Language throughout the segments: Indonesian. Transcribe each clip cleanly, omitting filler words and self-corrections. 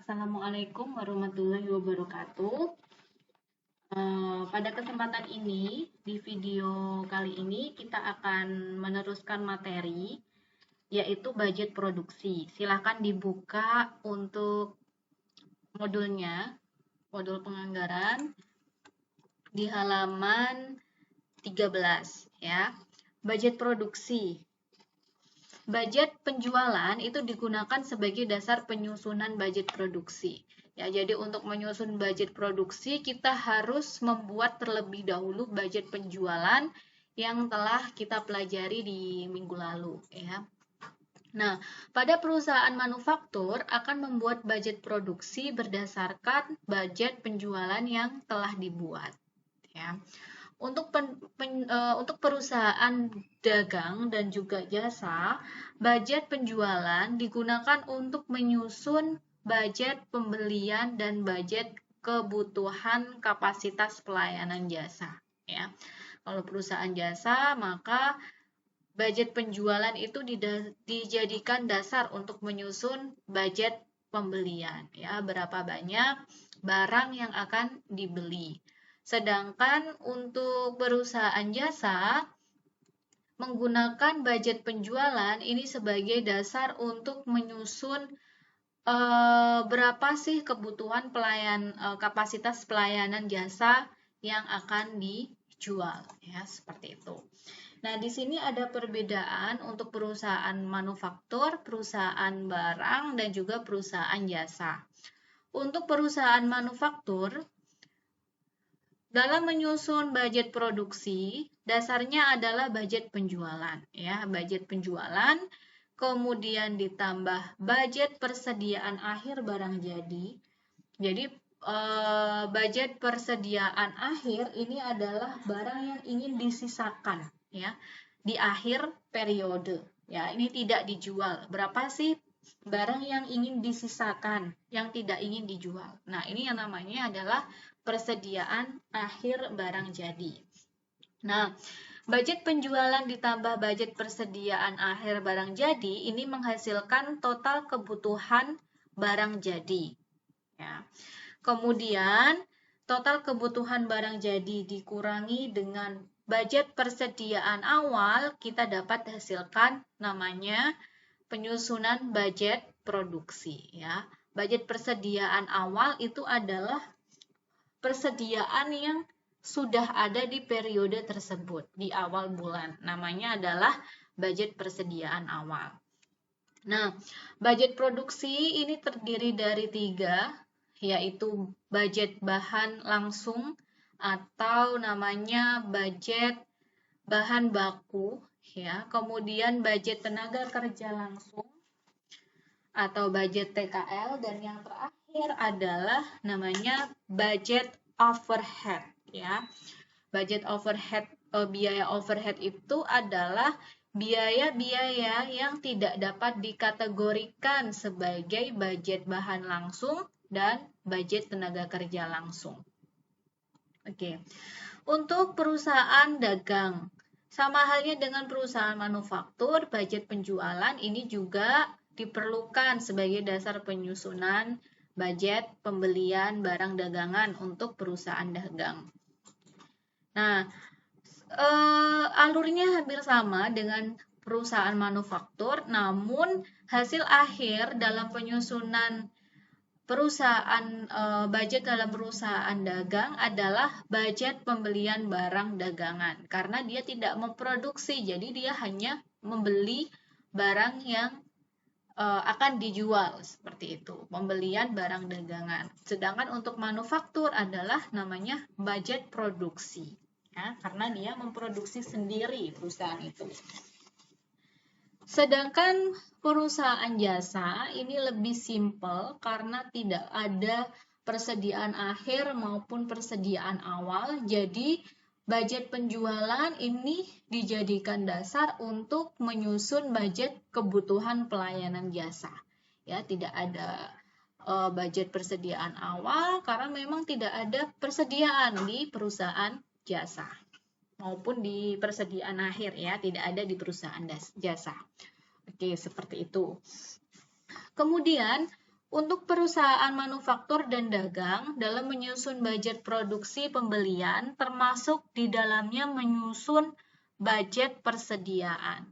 Assalamualaikum warahmatullahi wabarakatuh. Pada kesempatan ini, di video kali ini kita akan meneruskan materi, yaitu budget produksi. Silakan dibuka untuk modulnya, modul penganggaran, di halaman 13, ya. Budget produksi. Budget penjualan itu digunakan sebagai dasar penyusunan budget produksi. Ya, jadi untuk menyusun budget produksi kita harus membuat terlebih dahulu budget penjualan yang telah kita pelajari di minggu lalu, ya. Nah, pada perusahaan manufaktur akan membuat budget produksi berdasarkan budget penjualan yang telah dibuat, ya. Untuk perusahaan dagang dan juga jasa, budget penjualan digunakan untuk menyusun budget pembelian dan budget kebutuhan kapasitas pelayanan jasa. Ya, kalau perusahaan jasa, maka budget penjualan itu dijadikan dasar untuk menyusun budget pembelian. Ya, berapa banyak barang yang akan dibeli. Sedangkan untuk perusahaan jasa menggunakan budget penjualan ini sebagai dasar untuk menyusun berapa sih kebutuhan kapasitas pelayanan jasa yang akan dijual, ya, seperti itu. Nah, di sini ada perbedaan untuk perusahaan manufaktur, perusahaan barang, dan juga perusahaan jasa. Untuk perusahaan manufaktur, dalam menyusun budget produksi, dasarnya adalah budget penjualan, ya, budget penjualan, kemudian ditambah budget persediaan akhir barang jadi. Jadi, budget persediaan akhir ini adalah barang yang ingin disisakan, ya, di akhir periode. Ya, ini tidak dijual. Berapa sih barang yang ingin disisakan, yang tidak ingin dijual? Nah, ini yang namanya adalah persediaan akhir barang jadi. Nah, budget penjualan ditambah budget persediaan akhir barang jadi ini menghasilkan total kebutuhan barang jadi. Ya. Kemudian, total kebutuhan barang jadi dikurangi dengan budget persediaan awal, kita dapat hasilkan namanya penyusunan budget produksi, ya. Budget persediaan awal itu adalah persediaan yang sudah ada di periode tersebut di awal bulan. Namanya adalah budget persediaan awal. Nah, budget produksi ini terdiri dari 3, yaitu budget bahan langsung atau namanya budget bahan baku, ya. Kemudian budget tenaga kerja langsung atau budget TKL, dan yang terakhir adalah namanya budget overhead, ya. Budget overhead, biaya overhead itu adalah biaya-biaya yang tidak dapat dikategorikan sebagai budget bahan langsung dan budget tenaga kerja langsung. Oke. Untuk perusahaan dagang, sama halnya dengan perusahaan manufaktur, budget penjualan ini juga diperlukan sebagai dasar penyusunan budget pembelian barang dagangan untuk perusahaan dagang. Nah, alurnya hampir sama dengan perusahaan manufaktur, namun hasil akhir dalam penyusunan budget dalam perusahaan dagang adalah budget pembelian barang dagangan, karena dia tidak memproduksi, jadi dia hanya membeli barang yang akan dijual, seperti itu, pembelian barang dagangan. Sedangkan untuk manufaktur adalah namanya budget produksi, ya, karena dia memproduksi sendiri perusahaan itu. Sedangkan perusahaan jasa ini lebih simpel karena tidak ada persediaan akhir maupun persediaan awal. Jadi budget penjualan ini dijadikan dasar untuk menyusun budget kebutuhan pelayanan jasa. Ya, tidak ada budget persediaan awal karena memang tidak ada persediaan di perusahaan jasa maupun di persediaan akhir, ya, tidak ada di perusahaan jasa. Oke, seperti itu. Kemudian Untuk perusahaan manufaktur dan dagang, dalam menyusun budget produksi pembelian, termasuk di dalamnya menyusun budget persediaan.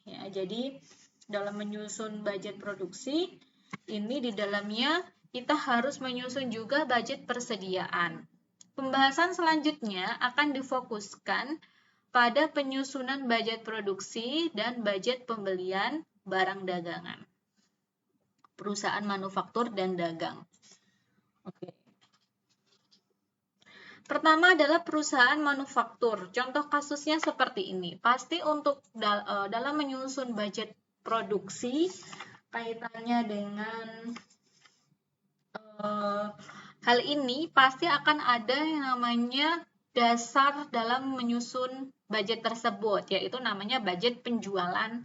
Ya, jadi dalam menyusun budget produksi, ini di dalamnya kita harus menyusun juga budget persediaan. Pembahasan selanjutnya akan difokuskan pada penyusunan budget produksi dan budget pembelian barang dagangan. Perusahaan manufaktur dan dagang. Oke. Pertama adalah perusahaan manufaktur. Contoh kasusnya seperti ini. Pasti untuk dalam menyusun budget produksi, kaitannya dengan hal ini pasti akan ada yang namanya dasar dalam menyusun budget tersebut, yaitu namanya budget penjualan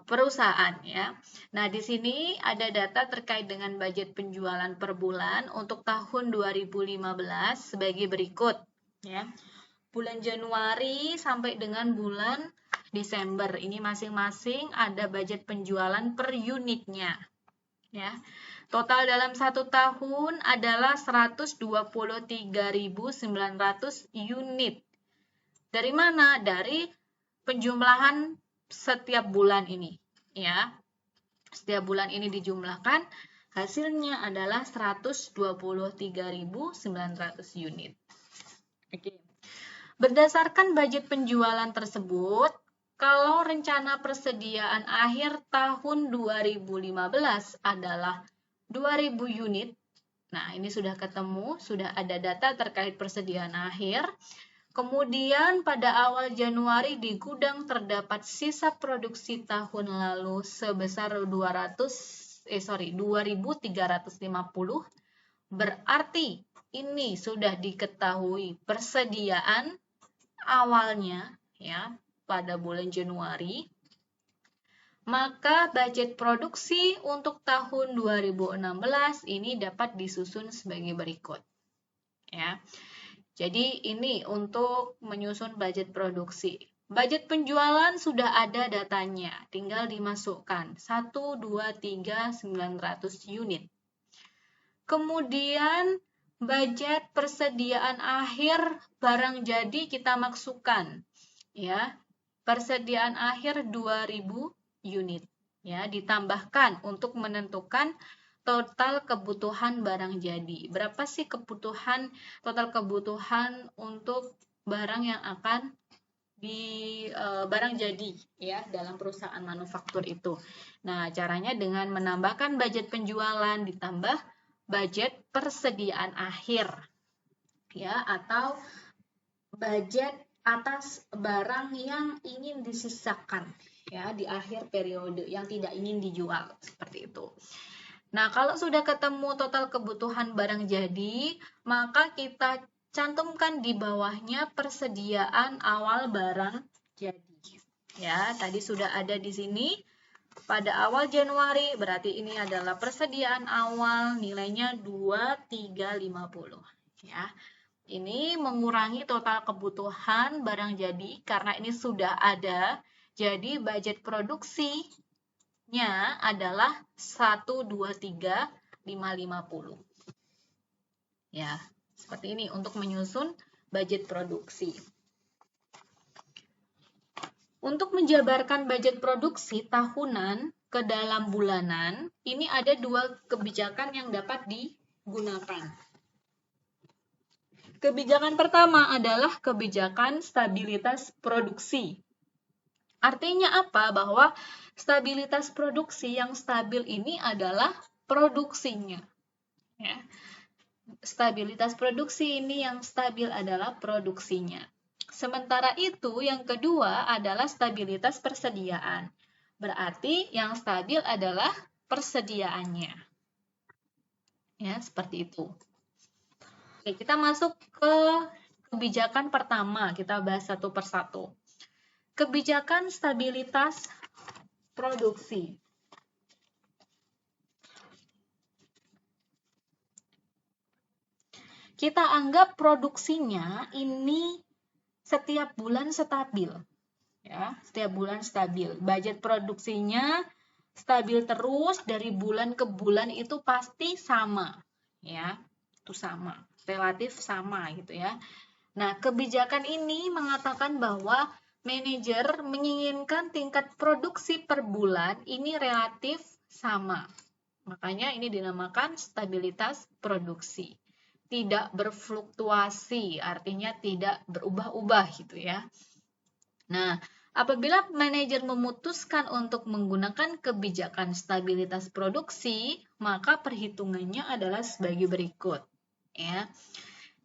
perusahaan ya. Nah, di sini ada data terkait dengan budget penjualan per bulan untuk tahun 2015 sebagai berikut ya. Bulan Januari sampai dengan bulan Desember ini masing-masing ada budget penjualan per unitnya ya. Total dalam satu tahun adalah 123.900 unit. Dari mana? Dari penjumlahan setiap bulan ini ya. Setiap bulan ini dijumlahkan, hasilnya adalah 123.900 unit. Oke. Berdasarkan budget penjualan tersebut, kalau rencana persediaan akhir tahun 2015 adalah 2.000 unit, nah ini sudah ketemu, sudah ada data terkait persediaan akhir. Kemudian pada awal Januari di gudang terdapat sisa produksi tahun lalu sebesar 2.350, berarti ini sudah diketahui persediaan awalnya ya pada bulan Januari. Maka budget produksi untuk tahun 2016 ini dapat disusun sebagai berikut ya. Jadi ini untuk menyusun budget produksi. Budget penjualan sudah ada datanya, tinggal dimasukkan 1, 2, 3, 900 unit. Kemudian budget persediaan akhir barang jadi kita masukkan ya. Persediaan akhir 2.000 unit ya, ditambahkan untuk menentukan total kebutuhan barang jadi. Berapa sih total kebutuhan untuk barang yang akan barang jadi ya dalam perusahaan manufaktur itu. Nah, caranya dengan menambahkan budget penjualan ditambah budget persediaan akhir ya, atau budget atas barang yang ingin disisakan ya di akhir periode yang tidak ingin dijual, seperti itu. Nah, kalau sudah ketemu total kebutuhan barang jadi, maka kita cantumkan di bawahnya persediaan awal barang jadi. Ya, tadi sudah ada di sini. Pada awal Januari, berarti ini adalah persediaan awal, nilainya 2.350. Ya, ini mengurangi total kebutuhan barang jadi karena ini sudah ada. Jadi budget produksi adalah 123.550. Ya, seperti ini untuk menyusun budget produksi. Untuk menjabarkan budget produksi tahunan ke dalam bulanan, ini ada 2 kebijakan yang dapat digunakan. Kebijakan pertama adalah kebijakan stabilitas produksi. Artinya apa? Bahwa stabilitas produksi yang stabil ini adalah produksinya. Ya. Stabilitas produksi ini yang stabil adalah produksinya. Sementara itu, yang kedua adalah stabilitas persediaan. Berarti yang stabil adalah persediaannya. Ya, seperti itu. Oke, kita masuk ke kebijakan pertama. Kita bahas satu persatu. Kebijakan stabilitas produksi. Kita anggap produksinya ini setiap bulan stabil. Ya, setiap bulan stabil. Budget produksinya stabil terus dari bulan ke bulan itu pasti sama, ya. Itu sama, relatif sama gitu ya. Nah, kebijakan ini mengatakan bahwa manajer menginginkan tingkat produksi per bulan ini relatif sama. Makanya ini dinamakan stabilitas produksi. Tidak berfluktuasi, artinya tidak berubah-ubah gitu ya. Nah, apabila manajer memutuskan untuk menggunakan kebijakan stabilitas produksi, maka perhitungannya adalah sebagai berikut. Ya,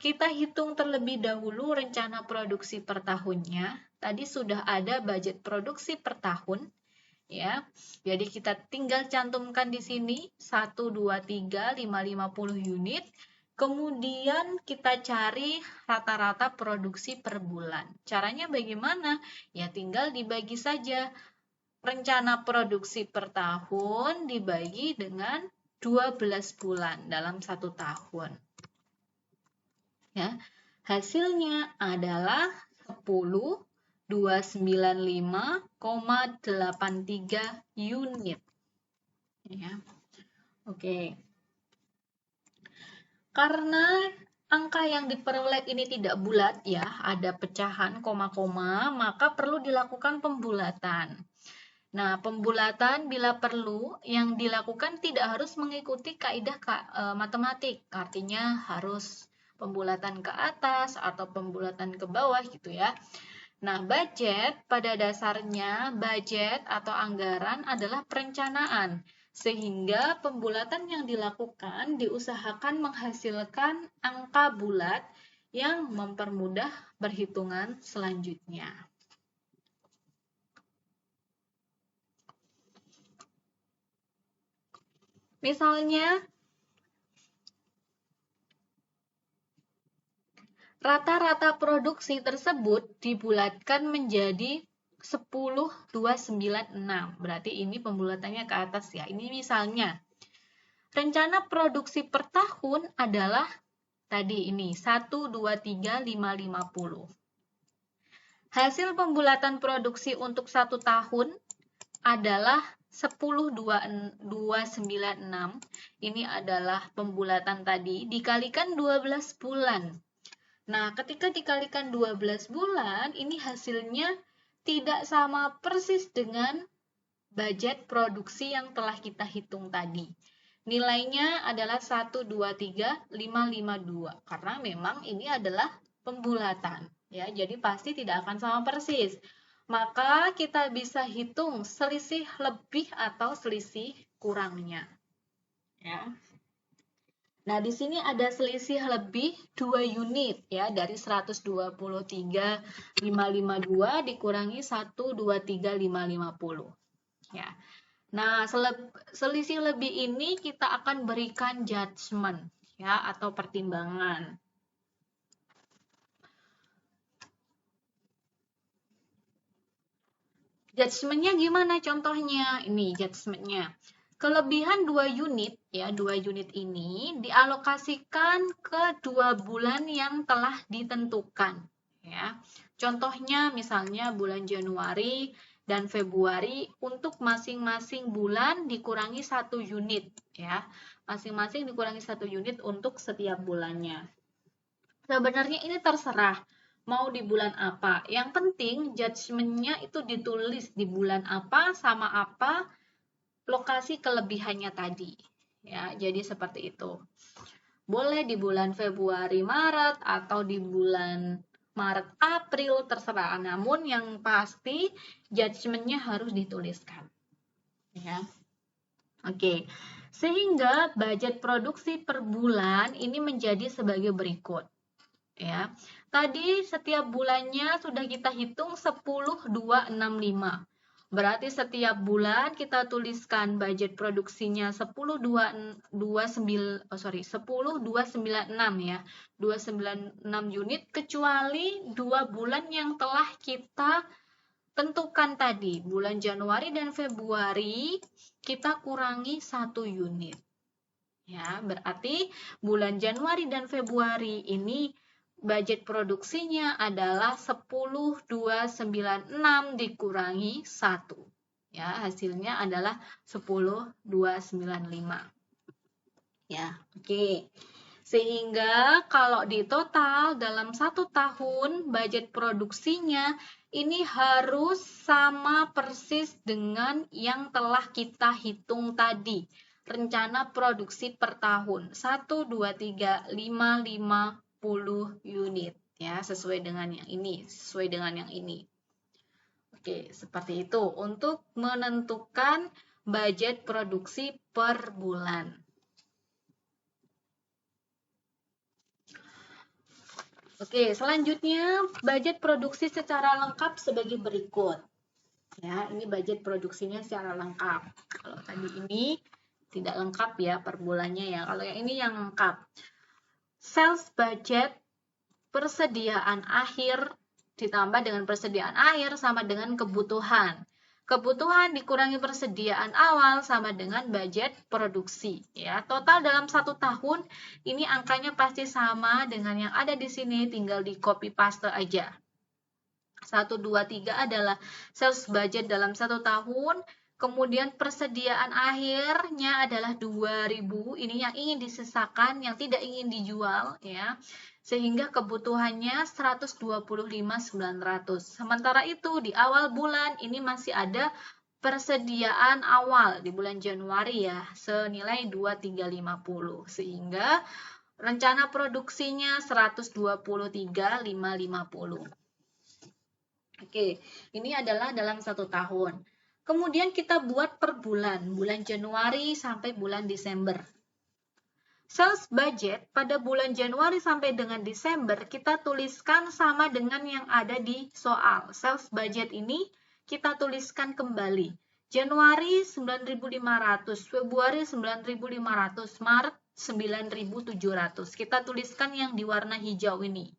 kita hitung terlebih dahulu rencana produksi per tahunnya. Tadi sudah ada budget produksi per tahun, ya. Jadi kita tinggal cantumkan di sini 1, 2, 3, 5, 50 unit. Kemudian kita cari rata-rata produksi per bulan. Caranya bagaimana? Ya tinggal dibagi saja. Rencana produksi per tahun dibagi dengan 12 bulan dalam 1 tahun. Ya, hasilnya adalah 10.295,83 unit. Ya. Oke. Karena angka yang diperoleh ini tidak bulat ya, ada pecahan koma-koma, maka perlu dilakukan pembulatan. Nah, pembulatan bila perlu yang dilakukan tidak harus mengikuti kaidah matematik, artinya harus pembulatan ke atas atau pembulatan ke bawah gitu ya. Nah, budget pada dasarnya budget atau anggaran adalah perencanaan, sehingga pembulatan yang dilakukan diusahakan menghasilkan angka bulat yang mempermudah perhitungan selanjutnya. Misalnya, rata-rata produksi tersebut dibulatkan menjadi 10.296. Berarti ini pembulatannya ke atas ya. Ini misalnya, rencana produksi per tahun adalah tadi ini 1, 2, 3, 5, 50. Hasil pembulatan produksi untuk 1 tahun adalah 10.296. Ini adalah pembulatan tadi dikalikan 12 bulan. Nah, ketika dikalikan 12 bulan, ini hasilnya tidak sama persis dengan budget produksi yang telah kita hitung tadi. Nilainya adalah 1, 2, 3, 5, 5, 2. Karena memang ini adalah pembulatan. Ya, jadi pasti tidak akan sama persis. Maka kita bisa hitung selisih lebih atau selisih kurangnya. Ya. Nah, di sini ada selisih lebih 2 unit ya, dari 123.552 dikurangi 123.550. Ya. Nah, selisih lebih ini kita akan berikan judgement ya atau pertimbangan. Judgement-nya gimana contohnya? Ini judgement-nya. Kelebihan 2 unit ya, 2 unit ini dialokasikan ke 2 bulan yang telah ditentukan ya. Contohnya misalnya bulan Januari dan Februari untuk masing-masing bulan dikurangi 1 unit ya. Masing-masing dikurangi 1 unit untuk setiap bulannya. Sebenarnya ini terserah mau di bulan apa. Yang penting judgement-nya itu ditulis di bulan apa sama apa lokasi kelebihannya tadi. Ya, jadi seperti itu. Boleh di bulan Februari, Maret atau di bulan Maret, April, terserah. Namun yang pasti judgement-nya harus dituliskan. Ya. Oke. Sehingga budget produksi per bulan ini menjadi sebagai berikut. Ya. Tadi setiap bulannya sudah kita hitung 10.265. Berarti setiap bulan kita tuliskan budget produksinya 10.296 ya. 296 unit kecuali 2 bulan yang telah kita tentukan tadi. Bulan Januari dan Februari kita kurangi 1 unit. Ya, berarti bulan Januari dan Februari ini budget produksinya adalah 10.296 dikurangi 1. Ya, hasilnya adalah 10.295. Ya, oke. Sehingga kalau di total dalam 1 tahun budget produksinya ini harus sama persis dengan yang telah kita hitung tadi. Rencana produksi per tahun 1, 2, 3, 5, 50 unit. Ya, sesuai dengan yang ini, sesuai dengan yang ini. Oke, seperti itu untuk menentukan budget produksi per bulan. Oke, selanjutnya budget produksi secara lengkap sebagai berikut. Ya, ini budget produksinya secara lengkap. Kalau tadi ini tidak lengkap ya per bulannya ya. Kalau yang ini yang lengkap. Sales budget persediaan akhir ditambah dengan persediaan akhir sama dengan kebutuhan. Kebutuhan dikurangi persediaan awal sama dengan budget produksi. Ya, total dalam 1 tahun ini angkanya pasti sama dengan yang ada di sini, tinggal di copy paste aja. 1, 2, 3 adalah sales budget dalam 1 tahun. Kemudian persediaan akhirnya adalah 2000. Ini yang ingin disisakan, yang tidak ingin dijual ya. Sehingga kebutuhannya 125.900. Sementara itu di awal bulan ini masih ada persediaan awal di bulan Januari ya, senilai 2350. Sehingga rencana produksinya 123.550. Oke, ini adalah dalam 1 tahun. Kemudian kita buat per bulan Januari sampai bulan Desember. Sales budget pada bulan Januari sampai dengan Desember kita tuliskan sama dengan yang ada di soal. Sales budget ini kita tuliskan kembali. Januari 9.500, Februari 9.500, Maret 9.700. Kita tuliskan yang di warna hijau ini.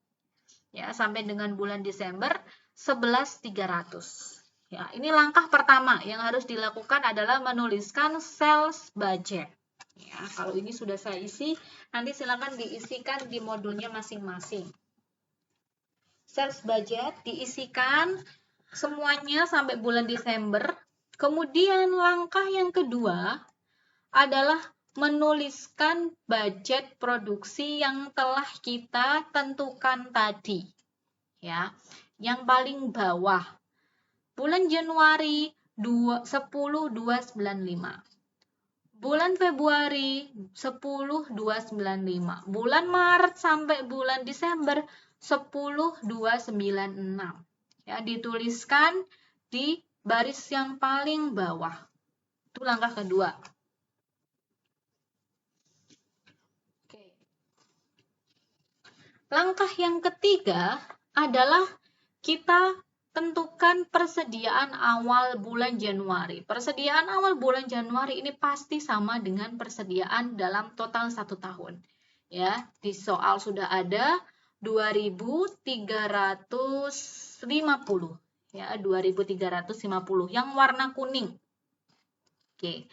Ya, sampai dengan bulan Desember 11.300. Ya, ini langkah pertama yang harus dilakukan adalah menuliskan sales budget. Ya, kalau ini sudah saya isi, nanti silakan diisikan di modulnya masing-masing. Sales budget diisikan semuanya sampai bulan Desember. Kemudian langkah yang kedua adalah menuliskan budget produksi yang telah kita tentukan tadi. Ya, yang paling bawah. Bulan Januari 10.295. Bulan Februari 10.295, bulan Maret sampai bulan Desember 10.296. Ya, dituliskan di baris yang paling bawah. Itu langkah kedua. Oke. Langkah yang ketiga adalah kita tentukan persediaan awal bulan Januari. Persediaan awal bulan Januari ini pasti sama dengan persediaan dalam total 1 tahun. Ya, di soal sudah ada 2.350. Ya, 2.350 yang warna kuning. Oke.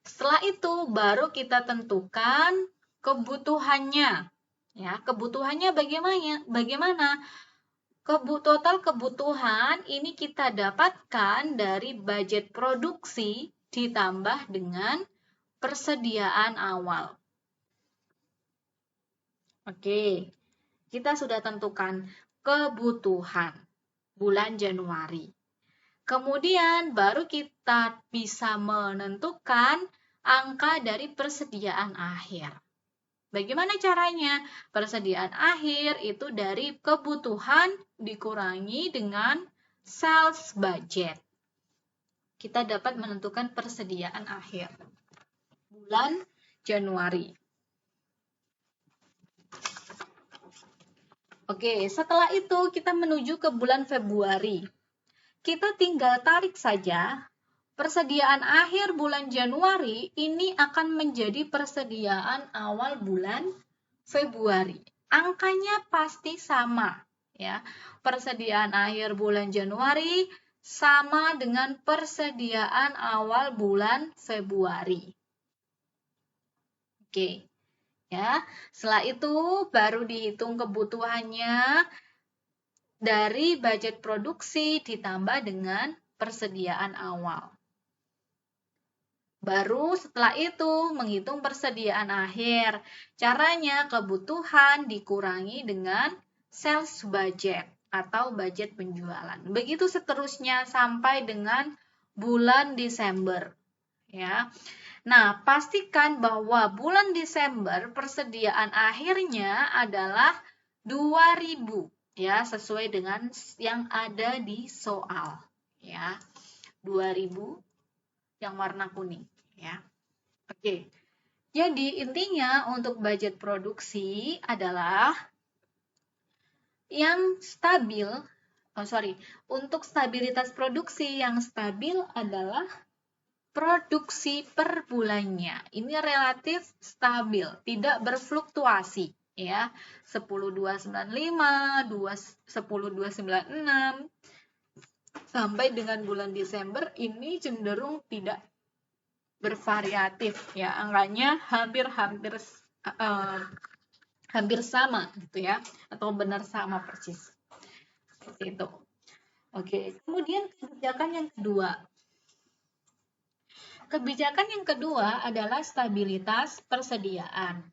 Setelah itu baru kita tentukan kebutuhannya. Ya, kebutuhannya bagaimana? Total kebutuhan ini kita dapatkan dari budget produksi ditambah dengan persediaan awal. Oke, kita sudah tentukan kebutuhan bulan Januari. Kemudian baru kita bisa menentukan angka dari persediaan akhir. Bagaimana caranya? Persediaan akhir itu dari kebutuhan dikurangi dengan sales budget. Kita dapat menentukan persediaan akhir bulan Januari. Oke, setelah itu kita menuju ke bulan Februari. Kita tinggal tarik saja. Persediaan akhir bulan Januari ini akan menjadi persediaan awal bulan Februari. Angkanya pasti sama, ya. Persediaan akhir bulan Januari sama dengan persediaan awal bulan Februari. Oke. Ya, setelah itu baru dihitung kebutuhannya dari budget produksi ditambah dengan persediaan awal. Baru setelah itu menghitung persediaan akhir. Caranya kebutuhan dikurangi dengan sales budget atau budget penjualan. Begitu seterusnya sampai dengan bulan Desember, ya. Nah, pastikan bahwa bulan Desember persediaan akhirnya adalah 2000, ya, sesuai dengan yang ada di soal, ya. 2000 yang warna kuning, ya. Oke. Jadi intinya untuk budget produksi adalah yang stabil, untuk stabilitas produksi yang stabil adalah produksi per bulannya. Ini relatif stabil, tidak berfluktuasi, ya. 10.295, 10.296 sampai dengan bulan Desember ini cenderung tidak bervariatif, ya, angkanya hampir sama gitu ya, atau benar sama persis seperti itu. Oke, kemudian kebijakan yang kedua adalah stabilitas persediaan.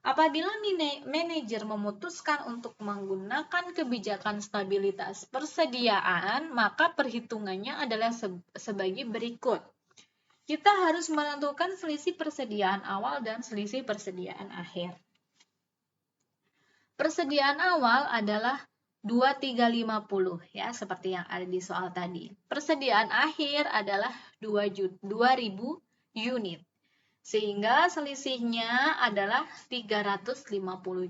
Apabila manajer memutuskan untuk menggunakan kebijakan stabilitas persediaan, maka perhitungannya adalah sebagai berikut. Kita harus menentukan selisih persediaan awal dan selisih persediaan akhir. Persediaan awal adalah 2350, ya, seperti yang ada di soal tadi. Persediaan akhir adalah 2000 unit. Sehingga selisihnya adalah 350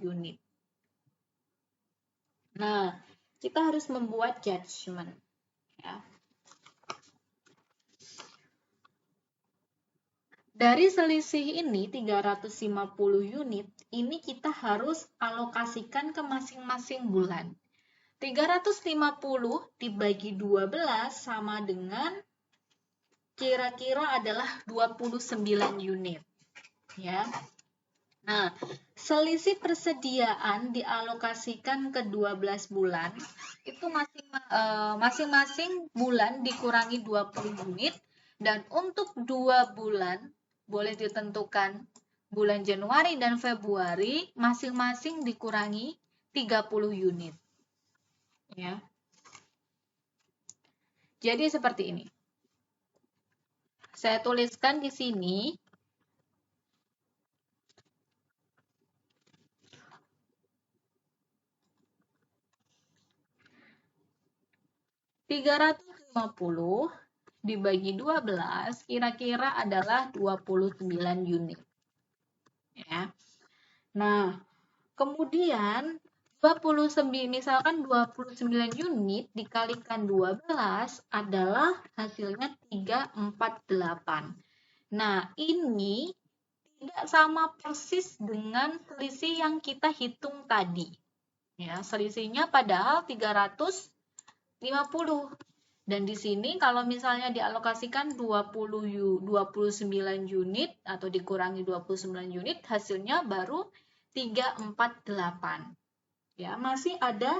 unit. Nah, kita harus membuat judgement, ya. Dari selisih ini 350 unit, ini kita harus alokasikan ke masing-masing bulan. 350 dibagi 12 sama dengan kira-kira adalah 29 unit, ya. Nah, selisih persediaan dialokasikan ke 12 bulan, itu masing-masing bulan dikurangi 20 unit, dan untuk 2 bulan boleh ditentukan bulan Januari dan Februari masing-masing dikurangi 30 unit. Ya. Jadi seperti ini. Saya tuliskan di sini 350 dibagi 12 kira-kira adalah 29 unit. Ya. Nah, kemudian misalkan 29 unit dikalikan 12 adalah hasilnya 348. Nah, ini tidak sama persis dengan selisih yang kita hitung tadi. Ya, selisihnya padahal 350. Dan di sini kalau misalnya dialokasikan 29 unit atau dikurangi 29 unit, hasilnya baru 348. Ya, masih ada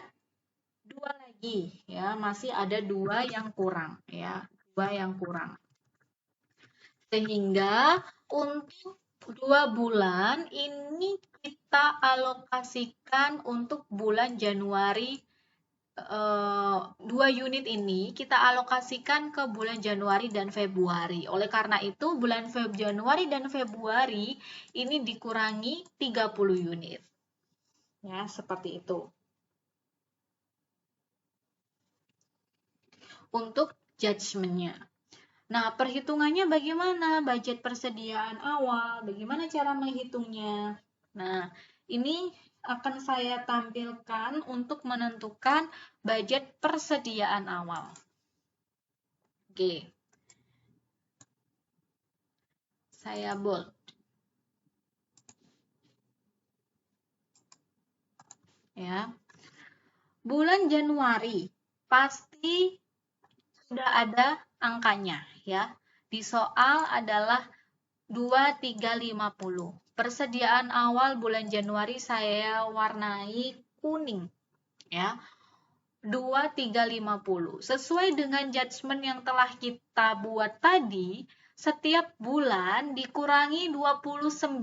2 lagi, ya, masih ada 2 yang kurang, ya, 2 yang kurang. Sehingga untuk 2 bulan ini kita alokasikan untuk bulan Januari, 2 unit ini kita alokasikan ke bulan Januari dan Februari. Oleh karena itu, bulan Januari dan Februari ini dikurangi 30 unit. Ya, seperti itu. Untuk judgement-nya. Nah, perhitungannya bagaimana? Budget persediaan awal, bagaimana cara menghitungnya? Nah, ini akan saya tampilkan untuk menentukan budget persediaan awal. Oke. Saya bold. Ya. Bulan Januari pasti sudah ada angkanya, ya. Di soal adalah 2350. Persediaan awal bulan Januari saya warnai kuning, ya. 2350. Sesuai dengan judgement yang telah kita buat tadi, setiap bulan dikurangi 29,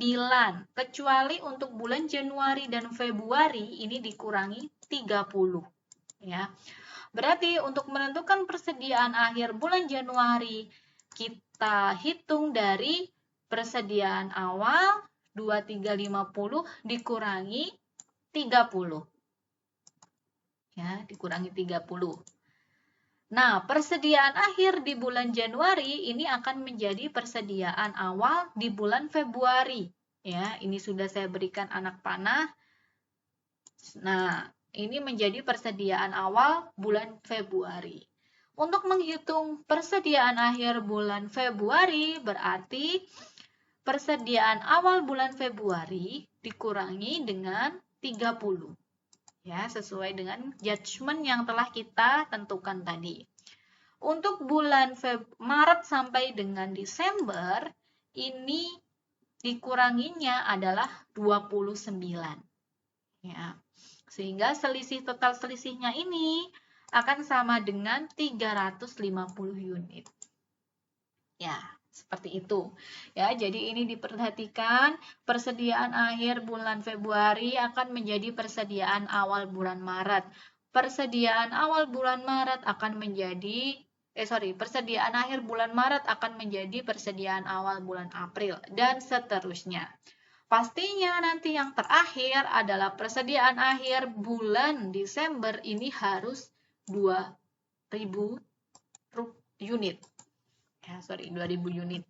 kecuali untuk bulan Januari dan Februari ini dikurangi 30. Ya. Berarti untuk menentukan persediaan akhir bulan Januari, kita hitung dari persediaan awal 2350 dikurangi 30. Ya, dikurangi 30. Nah, persediaan akhir di bulan Januari ini akan menjadi persediaan awal di bulan Februari. Ya, ini sudah saya berikan anak panah. Nah, ini menjadi persediaan awal bulan Februari. Untuk menghitung persediaan akhir bulan Februari, berarti persediaan awal bulan Februari dikurangi dengan 30. Ya, sesuai dengan judgement yang telah kita tentukan tadi. Untuk bulan Maret sampai dengan Desember, ini dikuranginya adalah 29. Ya. Sehingga total selisihnya ini akan sama dengan 350 unit. Ya, seperti itu. Ya, jadi ini diperhatikan persediaan akhir bulan Februari akan menjadi persediaan awal bulan Maret. Persediaan awal bulan Maret akan menjadi persediaan akhir bulan Maret akan menjadi persediaan awal bulan April dan seterusnya. Pastinya nanti yang terakhir adalah persediaan akhir bulan Desember ini harus 2000 unit. 2000 unit.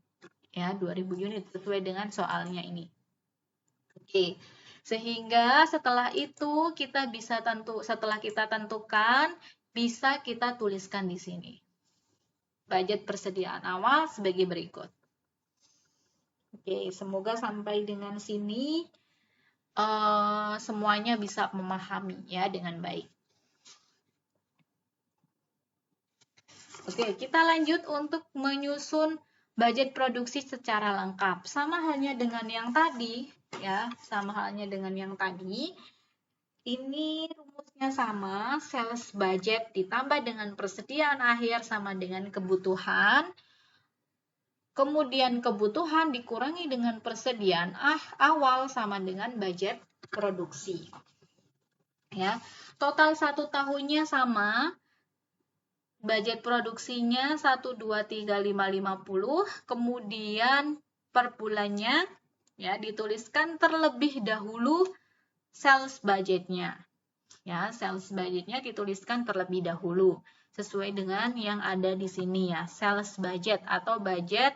Ya, 2000 unit sesuai dengan soalnya ini. Oke. Sehingga setelah itu setelah kita tentukan, bisa kita tuliskan di sini. Budget persediaan awal sebagai berikut. Oke, semoga sampai dengan sini semuanya bisa memahami ya dengan baik. Oke, kita lanjut untuk menyusun budget produksi secara lengkap. Sama halnya dengan yang tadi, ya, sama halnya dengan yang tadi. Ini rumusnya sama, sales budget ditambah dengan persediaan akhir sama dengan kebutuhan. Kemudian kebutuhan dikurangi dengan persediaan awal sama dengan budget produksi. Ya, total 1 tahunnya sama. Budget produksinya 123.550, kemudian per bulannya ya dituliskan terlebih dahulu sales budgetnya. Ya, sales budgetnya dituliskan terlebih dahulu sesuai dengan yang ada di sini ya, sales budget atau budget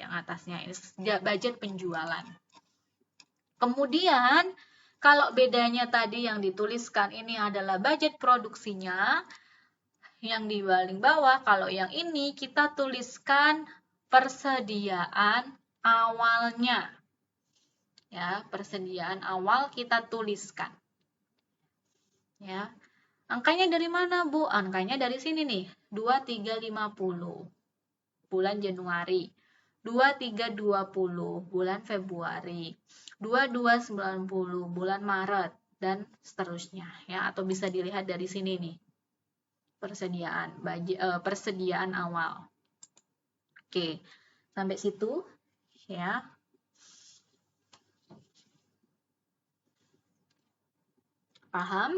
yang atasnya ini budget penjualan. Kemudian kalau bedanya tadi yang dituliskan ini adalah budget produksinya, yang di paling bawah, kalau yang ini kita tuliskan persediaan awalnya. Ya, persediaan awal kita tuliskan. Ya. Angkanya dari mana, Bu? Angkanya dari sini nih, 2350 bulan Januari. 2320 bulan Februari, 2290 bulan Maret dan seterusnya ya, atau bisa dilihat dari sini nih. Persediaan awal. Oke, sampai situ ya. Paham?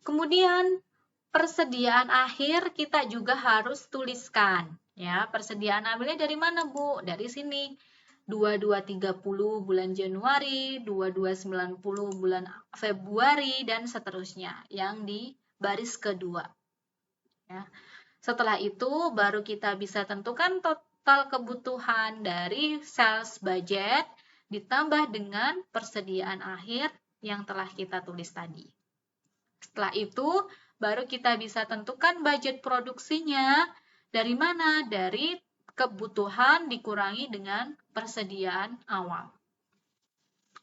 Kemudian persediaan akhir kita juga harus tuliskan. Ya, persediaan ambilnya dari mana, Bu? Dari sini. 2230 bulan Januari, 2290 bulan Februari, dan seterusnya. Yang di baris kedua. Ya. Setelah itu, baru kita bisa tentukan total kebutuhan dari sales budget ditambah dengan persediaan akhir yang telah kita tulis tadi. Setelah itu, baru kita bisa tentukan budget produksinya. Dari mana? Dari kebutuhan dikurangi dengan persediaan awal.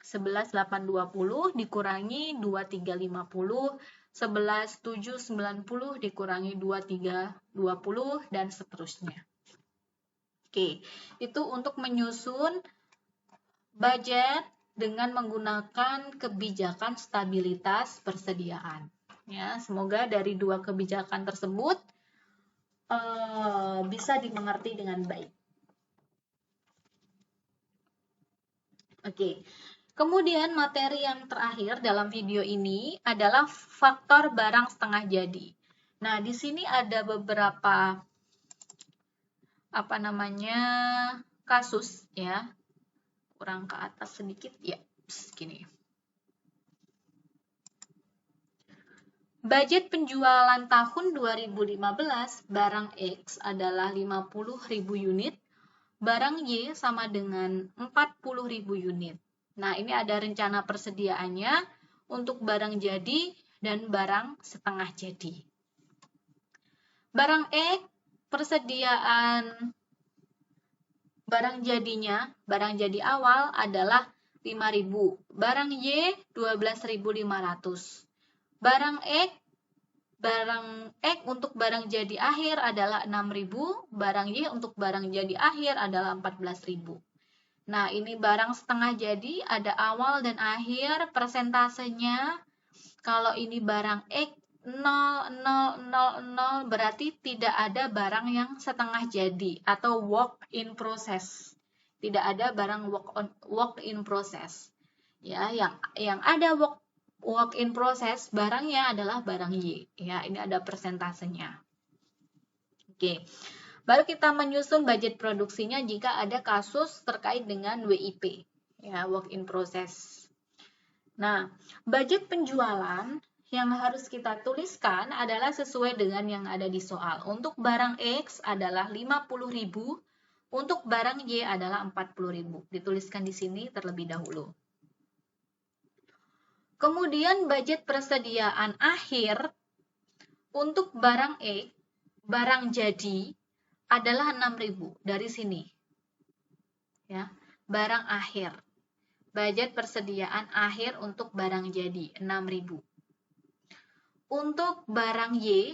11.820 dikurangi 2350, 11.790 dikurangi 2320, dan seterusnya. Oke, itu untuk menyusun budget dengan menggunakan kebijakan stabilitas persediaan. Ya, semoga dari dua kebijakan tersebut bisa dimengerti dengan baik. Oke. Kemudian materi yang terakhir dalam video ini adalah faktor barang setengah jadi. Nah, di sini ada beberapa kasus ya. Kurang ke atas sedikit ya. Gini. Budget penjualan tahun 2015 barang X adalah 50.000 unit, barang Y sama dengan 40.000 unit. Nah, ini ada rencana persediaannya untuk barang jadi dan barang setengah jadi. Barang X, persediaan barang jadinya, barang jadi awal adalah 5.000. Barang Y, 12.500. Barang X untuk barang jadi akhir adalah 6.000, barang Y untuk barang jadi akhir adalah 14.000. Nah, ini barang setengah jadi, ada awal dan akhir, persentasenya. Kalau ini barang X 0, 0, 0, 0, berarti tidak ada barang yang setengah jadi atau work in process. Tidak ada barang work in process. Ya, yang ada work in process, barangnya adalah barang Y. Ya, ini ada persentasenya. Oke. Baru kita menyusun budget produksinya jika ada kasus terkait dengan WIP, ya, work in process. Nah, budget penjualan yang harus kita tuliskan adalah sesuai dengan yang ada di soal. Untuk barang X adalah 50.000, untuk barang Y adalah 40.000. Dituliskan di sini terlebih dahulu. Kemudian budget persediaan akhir untuk barang X, barang jadi, adalah 6.000 dari sini. Ya, barang akhir. Budget persediaan akhir untuk barang jadi 6.000. Untuk barang Y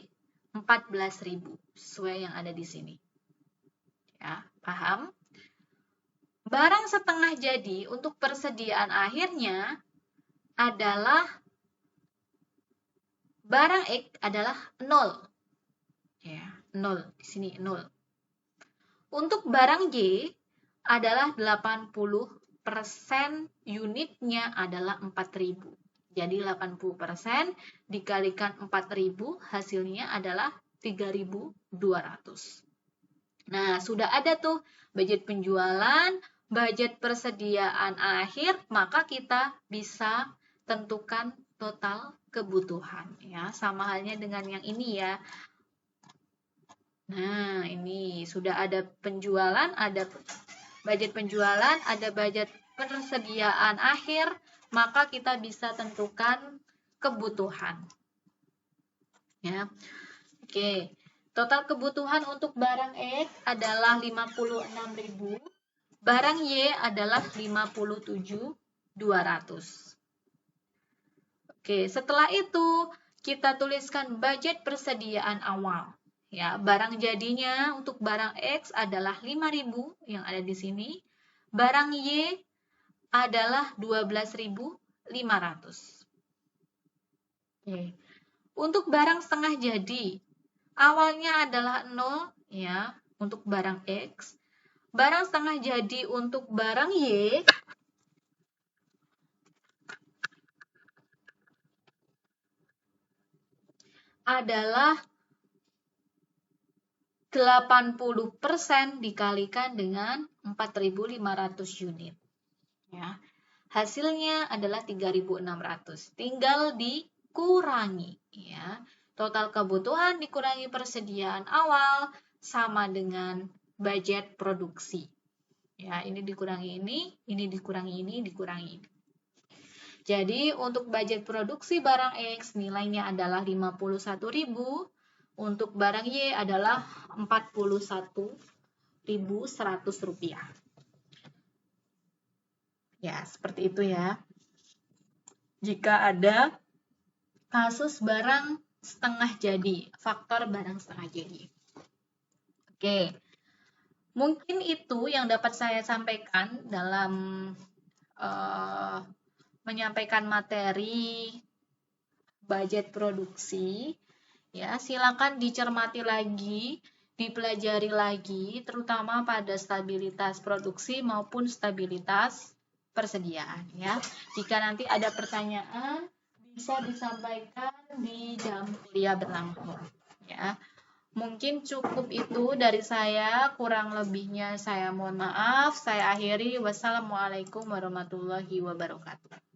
14.000 sesuai yang ada di sini. Ya, paham? Barang setengah jadi untuk persediaan akhirnya adalah barang X adalah 0. Ya, 0 di sini 0. Untuk barang Y adalah 80% unitnya adalah 4.000. Jadi 80% dikalikan 4.000 hasilnya adalah 3.200. Nah, sudah ada tuh budget penjualan, budget persediaan akhir, maka kita bisa tentukan total kebutuhan ya. Sama halnya dengan yang ini ya. Nah, ini sudah ada penjualan, ada budget penjualan, ada budget persediaan akhir, maka kita bisa tentukan kebutuhan. Ya. Oke. Total kebutuhan untuk barang X adalah 56.000, barang Y adalah 57.200. Oke, setelah itu kita tuliskan budget persediaan awal. Ya, barang jadinya untuk barang X adalah 5.000 yang ada di sini. Barang Y adalah 12.500. Oke. Untuk barang setengah jadi, awalnya adalah 0 ya untuk barang X. Barang setengah jadi untuk barang Y adalah 80% dikalikan dengan 4.500 unit. Ya. Hasilnya adalah 3.600. Tinggal dikurangi. Ya. Total kebutuhan dikurangi persediaan awal sama dengan budget produksi. Ya, ini dikurangi ini dikurangi ini, dikurangi ini. Jadi, untuk budget produksi barang X nilainya adalah 51.000. Untuk barang Y adalah 41.100 rupiah. Ya, seperti itu ya. Jika ada kasus barang setengah jadi, faktor barang setengah jadi. Oke, mungkin itu yang dapat saya sampaikan dalam menyampaikan materi budget produksi. Ya, silakan dicermati lagi dipelajari lagi, terutama pada stabilitas produksi maupun stabilitas persediaan ya. Jika nanti ada pertanyaan bisa disampaikan di jam kuliah berlangsung ya. Mungkin cukup itu dari saya, kurang lebihnya saya mohon maaf. Saya akhiri. Wassalamualaikum warahmatullahi wabarakatuh.